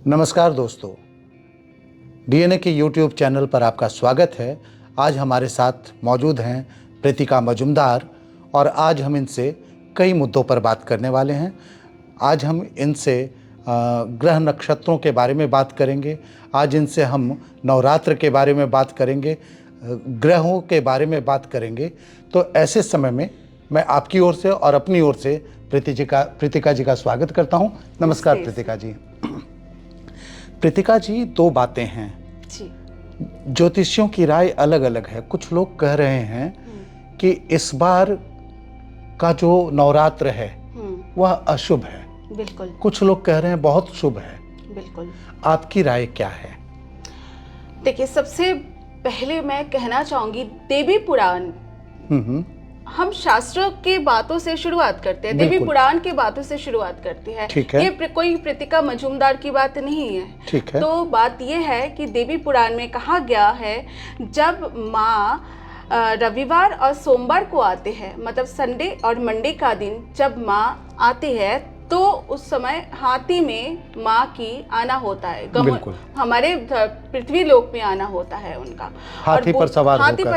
नमस्कार दोस्तों, डीएनए के यूट्यूब चैनल पर आपका स्वागत है। आज हमारे साथ मौजूद हैं प्रीतिका मजुमदार और आज हम इनसे कई मुद्दों पर बात करने वाले हैं। आज हम इनसे ग्रह नक्षत्रों के बारे में बात करेंगे। आज इनसे हम नवरात्र के बारे में बात करेंगे, ग्रहों के बारे में बात करेंगे। तो ऐसे समय में मैं आपकी ओर से और अपनी ओर से प्रीतिका जी का स्वागत करता हूँ। नमस्कार प्रीतिका जी। प्रीतिका जी, दो बातें हैं जी। ज्योतिषियों की राय अलग अलग है। कुछ लोग कह रहे हैं कि इस बार का जो नवरात्र है वह अशुभ है। बिल्कुल। कुछ लोग कह रहे हैं बहुत शुभ है। बिल्कुल। आपकी राय क्या है? देखिए, सबसे पहले मैं कहना चाहूंगी, देवी पुराण, हम शास्त्रों के बातों से शुरुआत करते हैं, देवी पुराण के बातों से शुरुआत करते हैं। ठीक है। ये कोई प्रीतिका मजुमदार की बात नहीं है। ठीक है। तो बात ये है कि देवी पुराण में कहा गया है, जब माँ रविवार और सोमवार को आते हैं, मतलब संडे और मंडे का दिन जब माँ आती है, तो उस समय हाथी में माँ की आना होता है। हमारे पृथ्वी लोक में आना होता है उनका। हाथी पर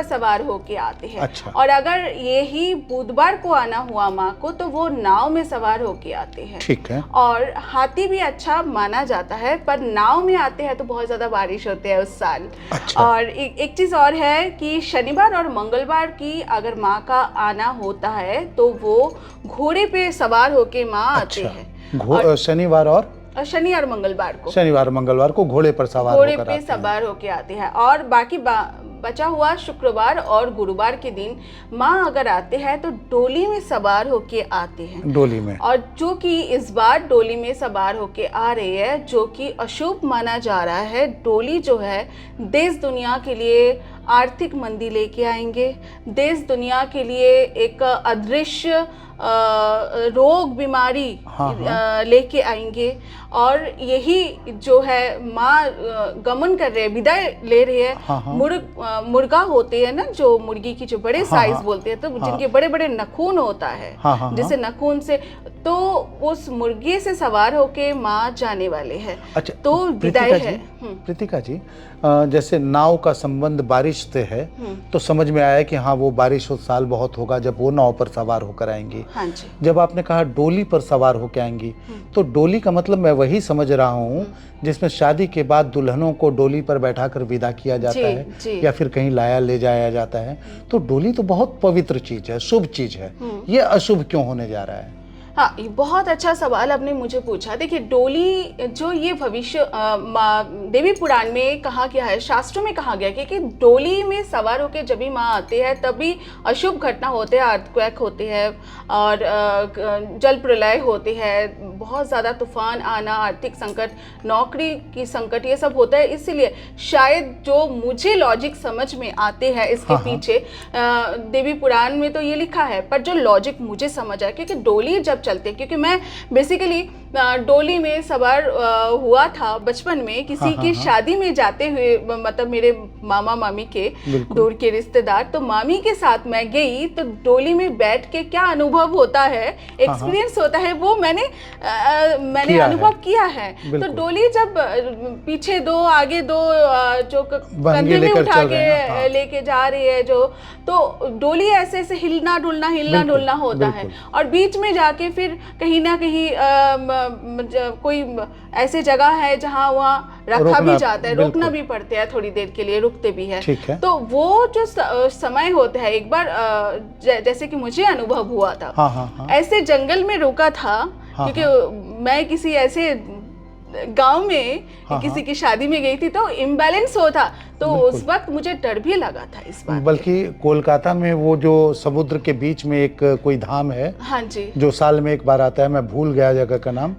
सवार होके आते हैं। अच्छा। और अगर यही बुधवार को आना हुआ माँ को, तो वो नाव में सवार होके आते हैं। ठीक है। और हाथी भी अच्छा माना जाता है, पर नाव में आते हैं तो बहुत ज्यादा बारिश होती है उस साल। अच्छा। और एक चीज और है कि शनिवार और मंगलवार की अगर माँ का आना होता है तो वो घोड़े पे सवार होके माँ आते हैं। शनिवार और मंगलवार को घोड़े पर सवार होके आते हैं। और बाकी बचा हुआ शुक्रवार और गुरुवार के दिन माँ अगर आते हैं तो डोली में सवार होके आते हैं। डोली में। और जो कि इस बार डोली में सवार होके आ रही है, जो कि अशुभ माना जा रहा है। डोली जो है देश दुनिया के लिए आर्थिक मंदी लेके आएंगे, देश दुनिया के लिए एक अदृश्य रोग बीमारी लेके आएंगे। और यही जो है माँ गमन कर रहे हैं, विदाई ले रही है। मुर्गा होते हैं ना, जो मुर्गी की जो बड़े साइज बोलते हैं, तो जिनके बड़े बड़े नखून होता है, जिसे नखून से, तो उस मुर्गी से सवार होके माँ जाने वाले हैं। अच्छा, तो विदाई है। प्रीतिका जी, जैसे नाव का संबंध बारिश से है, तो समझ में आया कि हाँ, वो बारिश उस साल बहुत होगा जब वो नाव पर सवार होकर आएंगी। हाँ जी। जब आपने कहा डोली पर सवार होकर आएंगी, तो डोली का मतलब मैं वही समझ रहा हूँ जिसमें शादी के बाद दुल्हनों को डोली पर बैठाकर विदा किया जाता है या फिर कहीं लाया ले जाया जाता है। तो डोली तो बहुत पवित्र चीज है, शुभ चीज है। ये अशुभ क्यों होने जा रहा है? हाँ, ये बहुत अच्छा सवाल आपने मुझे पूछा। देखिए, डोली जो ये भविष्य देवी पुराण में कहा गया है, शास्त्रों में कहा गया है कि डोली में सवार होकर जब भी माँ आते हैं तभी अशुभ घटना होते हैं, अर्थक्वेक होते हैं और जल प्रलय होते हैं, बहुत ज़्यादा तूफान आना, आर्थिक संकट, नौकरी की संकट, ये सब होता है। इसीलिए शायद जो मुझे लॉजिक समझ में आते हैं इसके पीछे, देवी पुराण में तो ये लिखा है, पर जो लॉजिक मुझे समझ आया, क्योंकि डोली जब चलते, क्योंकि मैं बेसिकली डोली में सवार हुआ था बचपन में, किसी की शादी में जाते हुए, मतलब मेरे मामा मामी के दूर के रिश्तेदार, तो मामी के साथ मैं गई, तो डोली में बैठ के क्या अनुभव होता है, एक्सपीरियंस होता है, वो मैंने अनुभव किया है। तो डोली जब पीछे दो आगे दो जो कंधे में उठा के लेके जा रही है, जो तो डोली ऐसे ऐसे हिलना डुलना होता है। और बीच में जाके फिर कहीं ना कहीं कोई ऐसे जगह है जहाँ वहाँ रखा भी जाता है, रोकना भी पड़ते हैं, थोड़ी देर के लिए रुकते भी हैं। तो वो जो समय होता है, एक बार जैसे कि मुझे अनुभव हुआ था, ऐसे जंगल में रुका था, क्योंकि मैं किसी ऐसे गांव में किसी की शादी में गई थी, तो इम्बैलेंस होता, तो उस वक्त मुझे डर भी लगा था इस बात। बल्कि कोलकाता में वो जो समुद्र के बीच में एक कोई धाम है, हाँ जी, जो साल में एक बार आता है, मैं भूल गया जगह का नाम,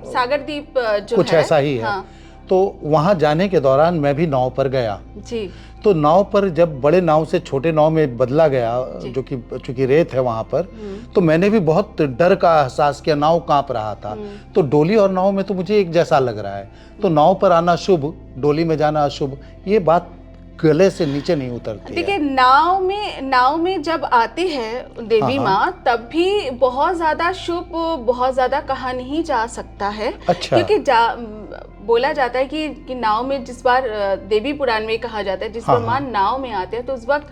सागरदीप जो कुछ ऐसा ही है। तो वहां जाने के दौरान मैं भी नाव पर गया जी। तो नाव पर जब बड़े नाव से छोटे नाव में बदला गया, जो कि चूंकि रेत है वहां पर, तो मैंने भी बहुत डर का एहसास किया, नाव कांप रहा था। तो डोली और नाव में तो मुझे एक जैसा लग रहा है। तो नाव पर आना शुभ, डोली में जाना अशुभ, ये बात गले से नीचे नहीं उतरती देखिए, है। नाव में जब आती है देवी हाँ, माँ, तब भी बहुत ज्यादा शुभ, बहुत ज्यादा कहा नहीं जा सकता है। अच्छा। क्योंकि बोला जाता है कि नाव में जिस बार देवी पुराण में कहा जाता है जिस बार माँ नाव में आते हैं तो उस वक्त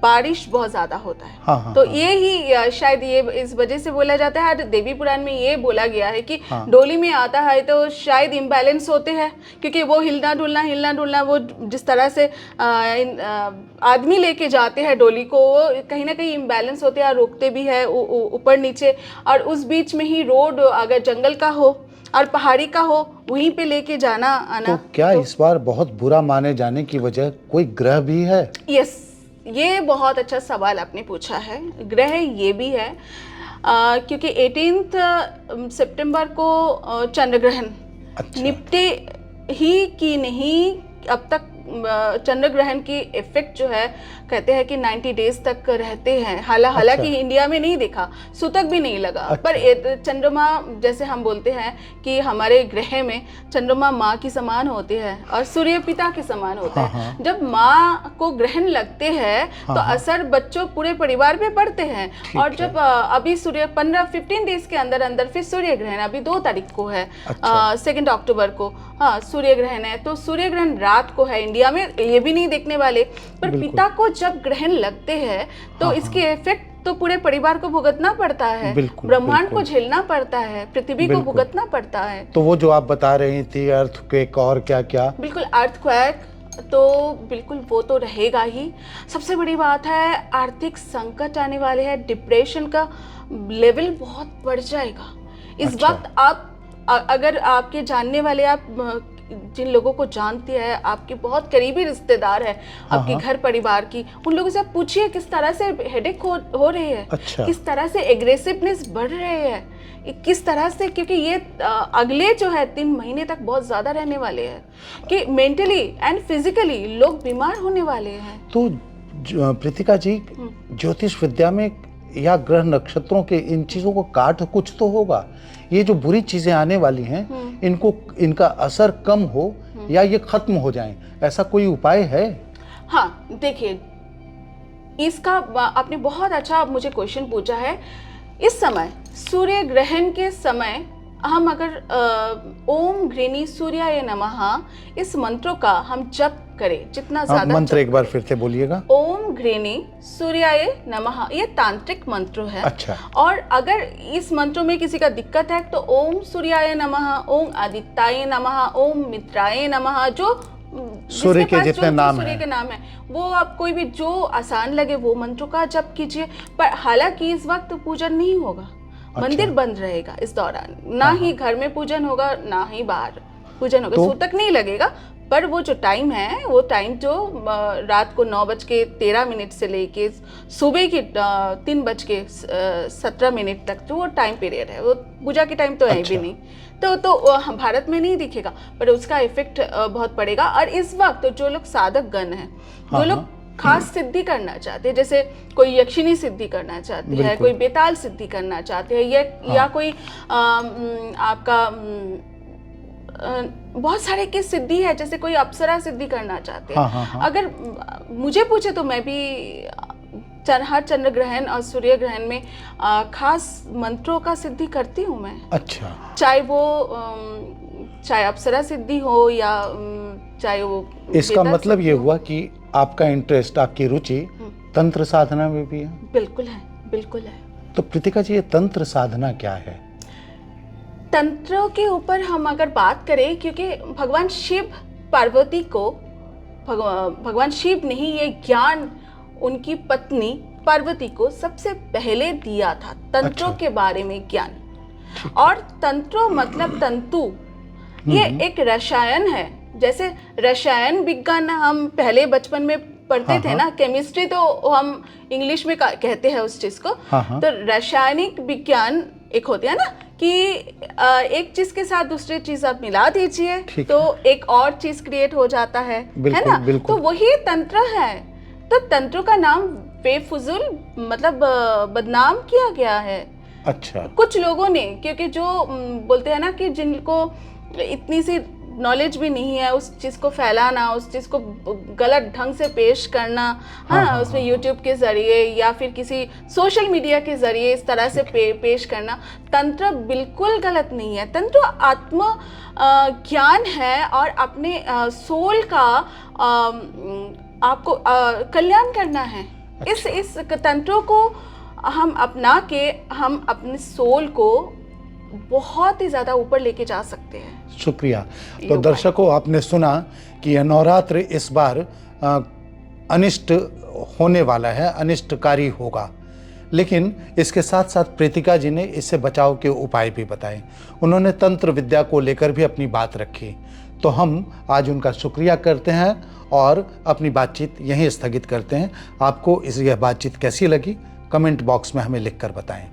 बारिश बहुत ज्यादा होता है। हाँ, तो ये ही शायद ये इस वजह से बोला जाता है। और देवी पुराण में ये बोला गया है कि डोली में आता है तो शायद इम्बैलेंस होते हैं, क्योंकि वो हिलना डुलना वो जिस तरह से आदमी लेके जाते हैं डोली को, वो कहीं ना कहीं इम्बैलेंस होते हैं और रोकते भी है ऊपर नीचे। और उस बीच में ही रोड अगर जंगल का हो और पहाड़ी का हो, वहीं पे लेके जाना आना। तो क्या इस बार बहुत बुरा माने जाने की वजह कोई ग्रह भी है? यस, ये बहुत अच्छा सवाल आपने पूछा है। ग्रह ये भी है क्योंकि 18 सितंबर को चंद्र ग्रहण निपटे ही कि नहीं, अब तक चंद्र ग्रहण की इफेक्ट जो है कहते हैं कि 90 डेज तक रहते हैं। हालांकि इंडिया में नहीं देखा, सूतक भी नहीं लगा। पर चंद्रमा, जैसे हम बोलते हैं कि हमारे ग्रह में चंद्रमा माँ की समान होते हैं और सूर्य पिता के समान होते हैं। जब माँ को ग्रहण लगते हैं तो असर बच्चों पूरे परिवार पे पड़ते हैं। और जब अभी सूर्य 15 डेज के अंदर फिर सूर्य ग्रहण अभी 2 तारीख को है, 2 अक्टूबर को सूर्य ग्रहण है। तो सूर्य ग्रहण रात को है इंडिया में, ये भी नहीं देखने वाले। पर पिता को जब ग्रहण लगते हैं तो इसके इफेक्ट तो पूरे परिवार को भुगतना पड़ता है, ब्रह्मांड को झेलना पड़ता है, पृथ्वी को भुगतना पड़ता है। तो वो जो आप बता रही थी अर्थक्वेक और क्या क्या? बिल्कुल, अर्थक्वेक तो बिल्कुल वो तो रहेगा ही। सबसे बड़ी बात है, आर्थिक संकट आने वाले हैं, डिप्रेशन का लेवल बहुत बढ़ जाएगा इस वक्त। आप अगर आपके जानने वाले, आप जिन लोगों को जानती है, आपके बहुत करीबी रिश्तेदार है आपके घर परिवार की, उन लोगों से आप पूछिए किस तरह से हेडेक हो रही है, किस तरह से एग्रेसिवनेस बढ़ रही है, किस तरह से, क्योंकि ये अगले जो है 3 महीने तक बहुत ज्यादा रहने वाले हैं कि मेंटली एंड फिजिकली लोग बीमार होने वाले हैं। तो प्रीतिका जी, ज्योतिष विद्या में या ग्रह नक्षत्रों के इन चीजों को काट कुछ तो होगा। ये जो बुरी चीजें आने वाली हैं, इनका असर कम हो या ये खत्म हो जाएं, ऐसा कोई उपाय है? हाँ, देखिए, इसका आपने बहुत अच्छा मुझे क्वेश्चन पूछा है। इस समय सूर्य ग्रहण के समय हम अगर ओम घृणी सूर्याय नमः इस मंत्रों का हम जप करें, जितना ज्यादा मंत्र एक बार फिर से बोलिएगा। ओम घृणी सूर्याय नमः, ये तांत्रिक मंत्र है। अच्छा। और अगर इस मंत्रों में किसी का दिक्कत है तो ओम सूर्याय नमः, ओम आदित्याय नमः, ओम मित्राय नमः, जो सूर्य के जितने नाम सूर्य के नाम है, वो आप कोई भी जो आसान लगे वो मंत्रों का जप कीजिए। पर हालांकि इस वक्त पूजन नहीं होगा, मंदिर बंद रहेगा इस दौरान, ना ही घर में पूजन होगा ना ही बाहर पूजन होगा। सूतक नहीं लगेगा, पर वो जो टाइम है, वो टाइम जो रात को 9:13 से लेके सुबह के 3:17 तक जो वो टाइम पीरियड है, वो पूजा के टाइम तो है भी नहीं। तो भारत में नहीं दिखेगा, पर उसका इफेक्ट बहुत पड़ेगा। और इस वक्त जो लोग साधक गण हैं, जो लोग खास सिद्धि करना चाहते हैं, जैसे कोई यक्षिणी सिद्धि करना चाहते हैं, कोई बेताल सिद्धि करना चाहते हैं, या कोई आपका बहुत सारे की सिद्धि है, जैसे कोई अप्सरा सिद्धि करना चाहते हैं। अगर मुझे पूछे तो मैं भी हर चंद्र ग्रहण और सूर्य ग्रहण में खास मंत्रों का सिद्धि करती हूँ मैं। अच्छा। चाहे अप्सरा सिद्धि हो या चाहे वो, इसका मतलब ये हुआ कि आपका इंटरेस्ट, आपकी रुचि तंत्र साधना में भी है? बिल्कुल है, बिल्कुल है। तो प्रीतिका जी, ये तंत्र साधना क्या है? तंत्रों के ऊपर हम अगर बात करें, क्योंकि भगवान शिव पार्वती को, भगवान शिव ने ही ये ज्ञान उनकी पत्नी पार्वती को सबसे पहले दिया था, तंत्रों के बारे में ज्ञान। और तंत्रों मतलब तंतु, ये एक रसायन है। जैसे रसायन विज्ञान हम पहले बचपन में पढ़ते थे ना, केमिस्ट्री तो हम इंग्लिश में कहते हैं उस चीज को। तो रासायनिक विज्ञान एक होती है ना कि एक चीज के साथ दूसरी चीज आप मिला दीजिए तो एक और चीज क्रिएट हो जाता है ना। तो वही तंत्र है। तो तंत्रों का नाम बेफुजुल मतलब बदनाम किया गया है। अच्छा। कुछ लोगों ने, क्योंकि जो बोलते हैं ना कि जिनको इतनी सी नॉलेज भी नहीं है, उस चीज़ को फैलाना, उस चीज़ को गलत ढंग से पेश करना, हाँ, उसमें यूट्यूब के ज़रिए या फिर किसी सोशल मीडिया के ज़रिए इस तरह से पेश करना, तंत्र बिल्कुल गलत नहीं है। तंत्र आत्म ज्ञान है और अपने सोल का आपको कल्याण करना है। इस तंत्रों को हम अपना के हम अपने सोल को बहुत ही ज़्यादा ऊपर लेके जा सकते हैं। शुक्रिया। तो दर्शकों, आपने सुना कि यह नवरात्र इस बार अनिष्ट होने वाला है, अनिष्टकारी होगा, लेकिन इसके साथ साथ प्रीतिका जी ने इससे बचाव के उपाय भी बताए। उन्होंने तंत्र विद्या को लेकर भी अपनी बात रखी। तो हम आज उनका शुक्रिया करते हैं और अपनी बातचीत यहीं स्थगित करते हैं। आपको यह बातचीत कैसी लगी, कमेंट बॉक्स में हमें लिखकर बताएं।